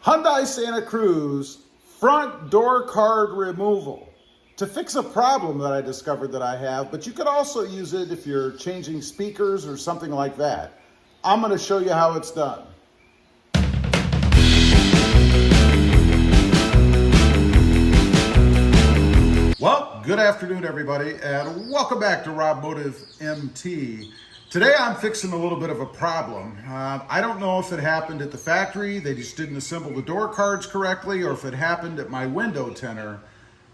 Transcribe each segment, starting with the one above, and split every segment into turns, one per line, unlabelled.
Hyundai Santa Cruz front door card removal to fix a problem that I discovered that I have, but you could also use it if you're changing speakers or something like that. I'm going to show you how it's done. Well, good afternoon everybody, and welcome back to Rob Motive MT. Today I'm fixing a little bit of a problem. I don't know if it happened at the factory, they just didn't assemble the door cards correctly, or if it happened at my window tinter.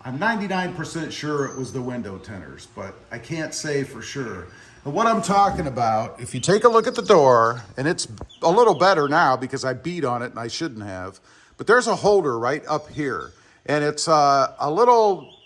I'm 99% sure it was the window tinters, but I can't say for sure. And what I'm talking about, if you take a look at the door, and it's a little better now because I beat on it and I shouldn't have, but there's a holder right up here, and it's a little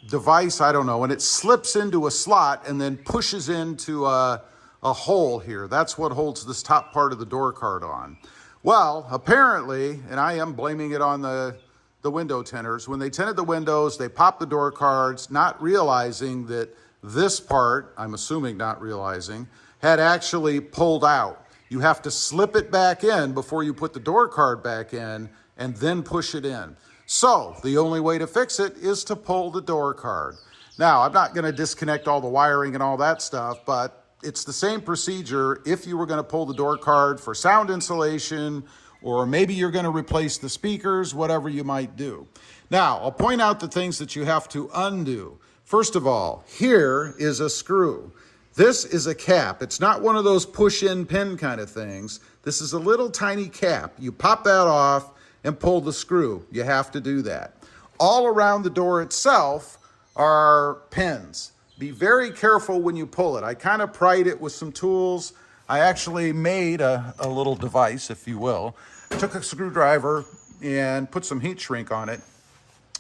device, I don't know, and it slips into a slot and then pushes into a hole here. That's what holds this top part of the door card on. Well, apparently, and I am blaming it on the window tinters, when they tinted the windows, they popped the door cards, not realizing that this part, I'm assuming not realizing, had actually pulled out. You have to slip it back in before you put the door card back in and then push it in. So the only way to fix it is to pull the door card. Now, I'm not going to disconnect all the wiring and all that stuff, but it's the same procedure if you were going to pull the door card for sound insulation, or maybe you're going to replace the speakers, whatever you might do. Now, I'll point out the things that you have to undo. First of all, here is a screw. This is a cap. It's not one of those push-in pin kind of things. This is a little tiny cap. You pop that off and pull the screw. You have to do that. All around the door itself are pins. Be very careful when you pull it. I kind of pried it with some tools. I actually made a little device, if you will. Took a screwdriver and put some heat shrink on it,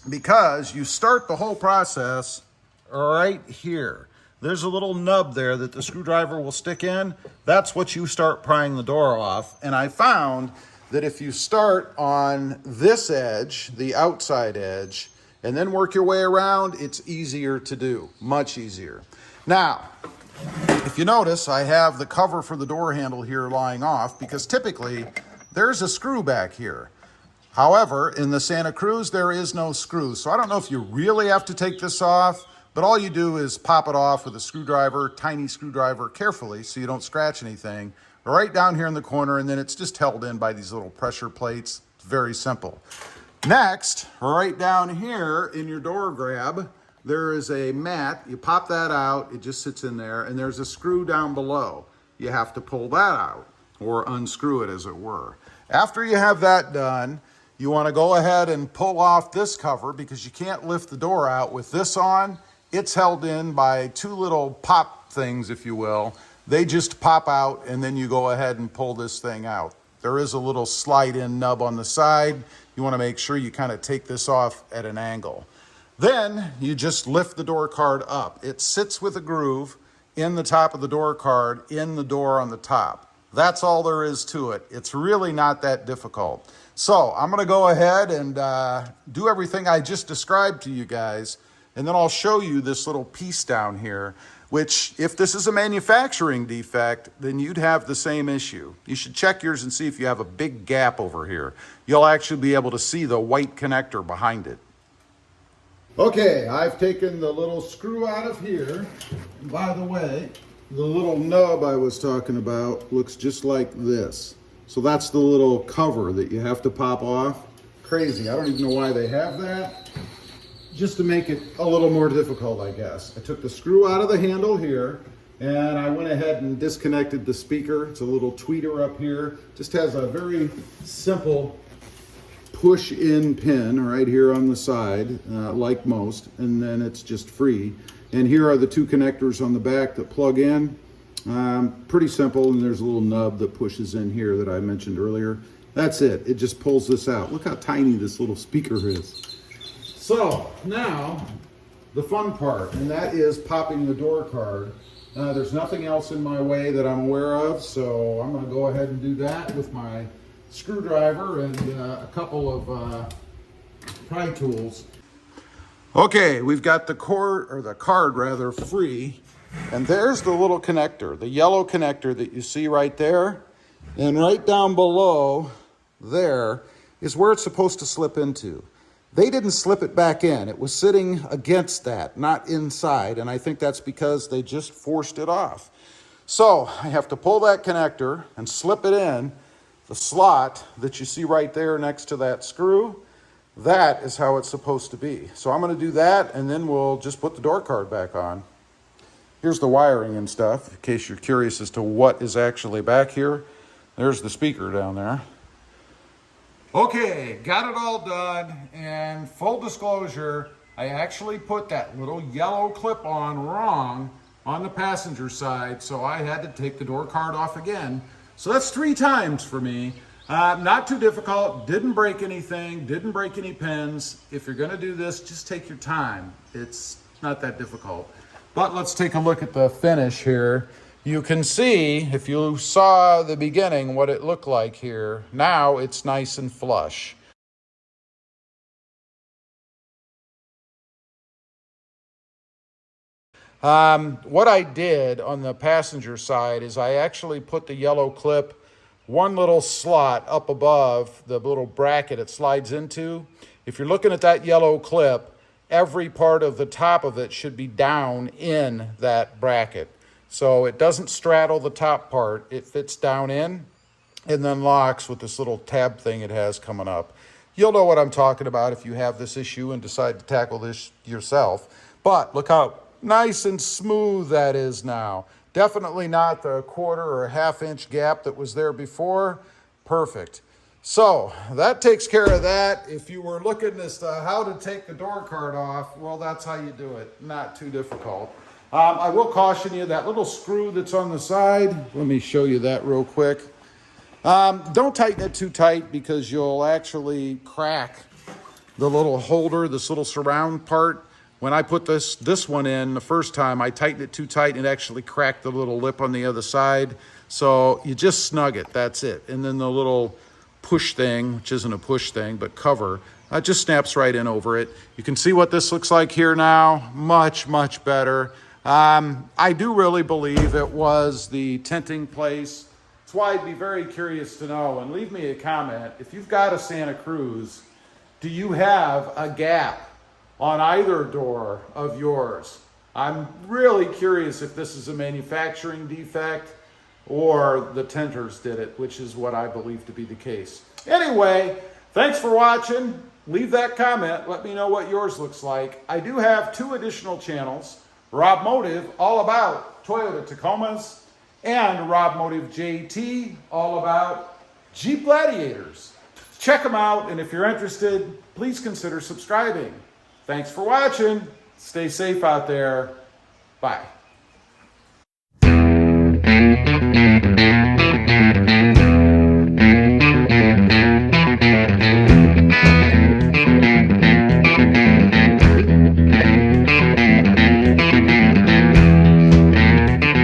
because you start the whole process right here. There's a little nub there that the screwdriver will stick in. That's what you start prying the door off. And I found that if you start on this edge, the outside edge, and then work your way around, it's easier to do, much easier. Now, if you notice, I have the cover for the door handle here lying off, because typically there's a screw back here. However, in the Santa Cruz, there is no screw. So I don't know if you really have to take this off, but all you do is pop it off with a screwdriver, tiny screwdriver, carefully so you don't scratch anything, right down here in the corner, and then it's just held in by these little pressure plates. It's very simple. Next, right down here in your door grab, there is a mat. You pop that out, it just sits in there, and there's a screw down below. You have to pull that out, or unscrew it as it were. After you have that done, you want to go ahead and pull off this cover, because you can't lift the door out with this on. It's held in by two little pop things, if you will. They just pop out, and then you go ahead and pull this thing out. There is a little slide-in nub on the side. You want to make sure you kind of take this off at an angle. Then you just lift the door card up. It sits with a groove in the top of the door card, in the door on the top. That's all there is to it. It's really not that difficult. So I'm going to go ahead and do everything I just described to you guys, and then I'll show you this little piece down here, which, if this is a manufacturing defect, then you'd have the same issue. You should check yours and see if you have a big gap over here. You'll actually be able to see the white connector behind it. Okay, I've taken the little screw out of here. And by the way, the little nub I was talking about looks just like this. So that's the little cover that you have to pop off. Crazy, I don't even know why they have that. Just to make it a little more difficult, I guess. I took the screw out of the handle here, and I went ahead and disconnected the speaker. It's a little tweeter up here. Just has a very simple push-in pin right here on the side, like most, and then it's just free. And here are the two connectors on the back that plug in. Pretty simple, and there's a little nub that pushes in here that I mentioned earlier. That's it. It just pulls this out. Look how tiny this little speaker is. So now the fun part, and that is popping the door card. There's nothing else in my way that I'm aware of, so I'm going to go ahead and do that with my screwdriver and a couple of pry tools. Okay, we've got the card free, and there's the little connector, the yellow connector that you see right there, and right down below there is where it's supposed to slip into. They didn't slip it back in. It was sitting against that, not inside, and I think that's because they just forced it off. So I have to pull that connector and slip it in the slot that you see right there next to that screw. That is how it's supposed to be. So I'm going to do that, and then we'll just put the door card back on. Here's the wiring and stuff, in case you're curious as to what is actually back here. There's the speaker down there. Okay, got it all done, and full disclosure, I actually put that little yellow clip on wrong on the passenger side, so I had to take the door card off again. So that's 3 times for me. Not too difficult, didn't break anything, didn't break any pins. If you're gonna do this, just take your time. It's not that difficult. But let's take a look at the finish here. You can see, if you saw the beginning, what it looked like here. Now it's nice and flush. What I did on the passenger side is I actually put the yellow clip one little slot up above the little bracket it slides into. If you're looking at that yellow clip, every part of the top of it should be down in that bracket. So it doesn't straddle the top part. It fits down in and then locks with this little tab thing it has coming up. You'll know what I'm talking about if you have this issue and decide to tackle this yourself. But look how nice and smooth that is now. Definitely not the 1/4 or 1/2 inch gap that was there before. Perfect. So that takes care of that. If you were looking as to how to take the door card off, well, that's how you do it. Not too difficult. I will caution you, that little screw that's on the side, let me show you that real quick. Don't tighten it too tight because you'll actually crack the little holder, this little surround part. When I put this one in the first time, I tightened it too tight and it actually cracked the little lip on the other side. So you just snug it, that's it. And then the little push thing, which isn't a push thing, but cover, just snaps right in over it. You can see what this looks like here now. Much, much better. I do really believe it was the tinting place. That's why I'd be very curious to know, and leave me a comment. If you've got a Santa Cruz, do you have a gap on either door of yours? I'm really curious if this is a manufacturing defect or the tinters did it, which is what I believe to be the case. Anyway, thanks for watching. Leave that comment. Let me know what yours looks like. I do have 2 additional channels. Rob Motive, all about Toyota Tacomas, and Rob Motive JT, all about Jeep Gladiators. Check them out, and if you're interested, please consider subscribing. Thanks for watching. Stay safe out there. Bye.